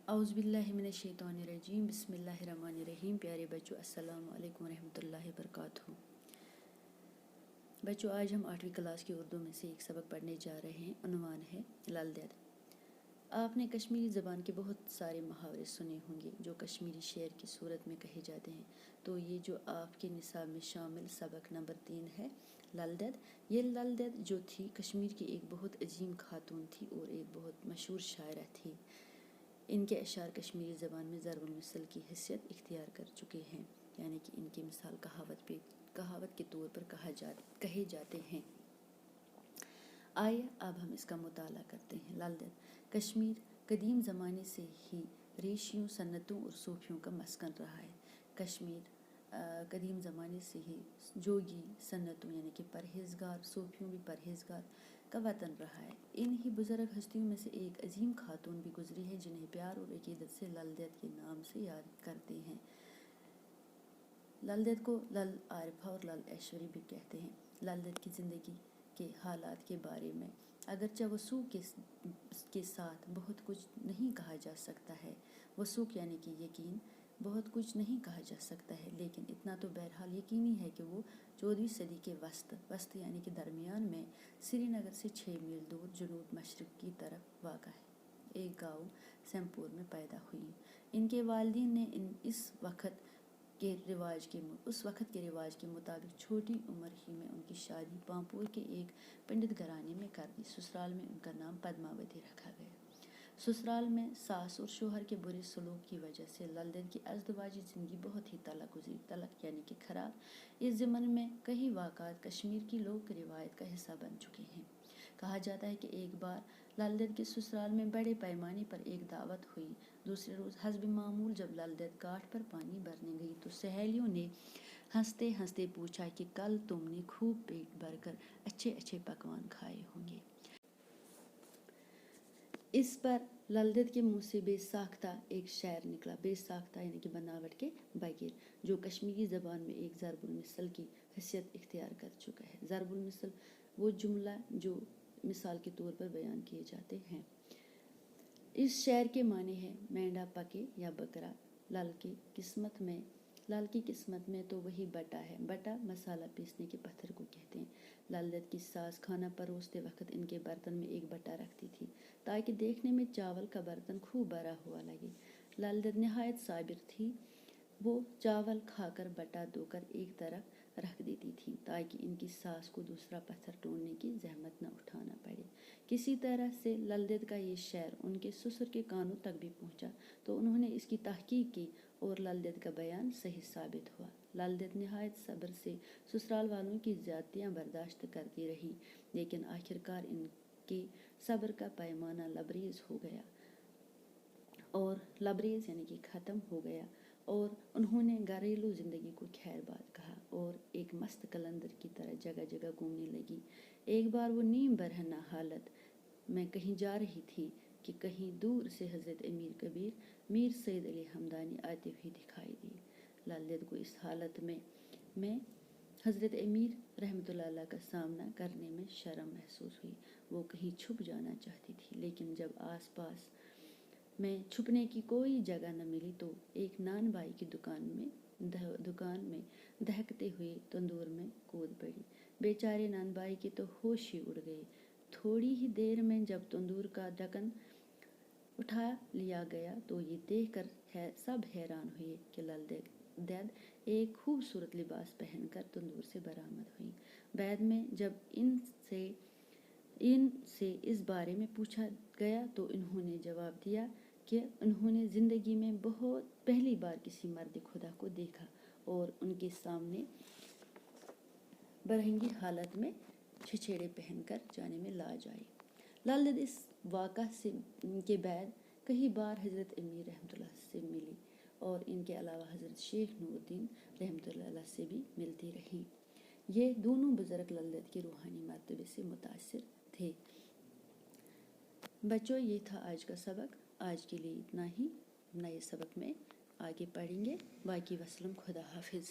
औज़ुबिल्लाहिमिनश्शैतानिर्रजीम बिस्मिल्लाहिर्रहमानिर्रहीम। प्यारे बच्चों, अस्सलाम वालेकुम रहमतुल्लाहि वबरकातुहू। बच्चों, आज हम 8वीं क्लास की उर्दू में से एक सबक पढ़ने जा रहे हैं। उन्वान है लल दद। आपने कश्मीरी ज़बान के बहुत सारे मुहावरे सुने होंगे जो कश्मीरी शेर की सूरत में कहे जाते हैं। तो ये जो आपके निसाब में शामिल सबक नंबर 3 है, लल दद। ये लल दद जो थी कश्मीर की एक बहुत अजीम खातून थी और एक बहुत मशहूर शायरा थी। इनके अशार कश्मीरी ज़बान में ज़रबुल मिसल की हैसियत इख्तियार कर चुके हैं, यानी कि इनकी मिसाल कहावत के तौर पर कहे जाते हैं। आइए अब हम इसका मुताला करते हैं। लल दद। कश्मीर कदीम ज़माने से ही रेशियों, सन्नतों और सूफियों का मस्कन रहा है। कश्मीर कदीम ज़माने से ही जोगी, सन्नतों यानी कि परहेज़गार, सूफियों भी परहेज़गार का वतन रहा है। इन ही बुज़ुर्ग हस्तियों में से एक अजीम खातून भी गुजरी है जिन्हें प्यार और अकीदत से लल दद के नाम से याद करते हैं। लल दद को लल आरिफा और लल ऐश्वरी भी कहते हैं। लल दद की ज़िंदगी के हालात के बारे में अगरचे वसूक के साथ बहुत कुछ नहीं कहा जा सकता है। वसूक यानी कि यकीन, बहुत कुछ नहीं कहा जा सकता है, लेकिन इतना तो बहरहाल यकीनी है कि वो 14वीं सदी के वस्त यानी कि दरमियान में श्रीनगर से 6 मील दूर जुनूब मशरिक की तरफ वाक़ा है एक गाँव सैमपुर में पैदा हुई। इनके वालिदैन ने उस वक़्त के रिवाज के मुताबिक छोटी उम्र ही में उनकी शादी पांपोर के एक पंडित घराने में कर दी। ससुराल में उनका नाम पद्मावती रखा गया। ससुराल में सास और शोहर के बुरे सलूक की वजह से लल दद की अज़दवाजी ज़िंदगी बहुत ही तलख गुजरी। तलख यानी कि खराब। इस ज़मन में कई वाक़ात कश्मीर की लोक रिवायत का हिस्सा बन चुके हैं। कहा जाता है कि एक बार लल दद के ससुराल में बड़े पैमाने पर एक दावत हुई। दूसरे रोज़ हस्ब मामूल जब लल दद काठ पर पानी भरने गई तो सहेलियों ने हंसते हंसते पूछा कि कल तुमने खूब पेट भरकर अच्छे अच्छे पकवान खाए होंगे। इस पर लल दद के मुंह से बेसाख्ता एक शेर निकला। बेसाख्ता यानी कि बनावट के बगैर, जो कश्मीरी ज़बान में एक ज़रबुल मिसल की हैसियत इख्तियार कर चुका है। ज़रबुल मिसल वो जुमला जो मिसाल के तौर पर बयान किए जाते हैं। इस शेर के माने हैं मेंढा पके या बकरा। लाल की किस्मत में तो वही बटा है। बटा मसाला पीसने के पत्थर को कहते हैं। लल दद की सास खाना परोसते वक्त इनके बर्तन में एक बटा रखती थी ताकि देखने में चावल का बर्तन खूब भरा हुआ लगे। लल दद निहायत साबिर थी। वो चावल खाकर बटा धोकर एक तरफ रख देती थी ताकि इनकी सास को दूसरा पत्थर ढूंढने की जहमत न उठाना पड़े। किसी तरह से लल दद का ये शेर उनके ससुर के कानों तक भी पहुंचा तो उन्होंने इसकी तहकीक की और लल दद का बयान सही साबित हुआ। लल दद निहायत सब्र से ससुराल वालों की ज़्यादतियाँ बर्दाश्त करती रही, लेकिन आखिरकार इनके सब्र का पैमाना लबरेज हो गया और लबरेज यानी कि ख़त्म हो गया और उन्होंने घरेलू ज़िंदगी को खैरबाद कहा और एक मस्त कलंदर की तरह जगह जगह घूमने लगी। एक बार वो नीम बरहना हालत में कहीं जा रही थी कि कहीं दूर से हज़रत अमीर कबीर मीर सैयद अली हमदानी आते हुए दिखाई दी। लल दद को इस हालत में हज़रत अमीर रहमतुल्लाह अलैह का सामना करने में शर्म महसूस हुई। वो कहीं छुप जाना चाहती थी, लेकिन जब आस पास में छुपने की कोई जगह न मिली तो एक नान भाई की दुकान में दहकते हुए तंदूर में कूद पड़ी। बेचारे नान भाई के तो होश ही उड़ गए। थोड़ी ही देर में जब तंदूर का ढक्कन उठा लिया गया तो ये देखकर सब हैरान हुए कि लल दद एक खूबसूरत लिबास पहनकर तंदूर से बरामद हुई। बाद में जब इनसे इस बारे में पूछा गया तो इन्होंने जवाब दिया कि उन्होंने ज़िंदगी में बहुत पहली बार किसी मर्द खुदा को देखा और उनके सामने बरहंगी हालत में छछेड़े पहनकर जाने में लाज आई। लल दद इस वाक़ा के बाद कई बार हज़रत अमीर रहमतुल्लाह से मिली और इनके अलावा हज़रत शेख नूरुद्दीन रहमतुल्लाह से भी मिलती रही। ये दोनों बुज़ुर्ग लल दद के रूहानी मर्तबे से मुतासिर थे। बच्चों, ये था आज का सबक। आज के लिए इतना ही। नए सबक में आगे पढ़ेंगे। बाकी वसलम, खुदा हाफिज़।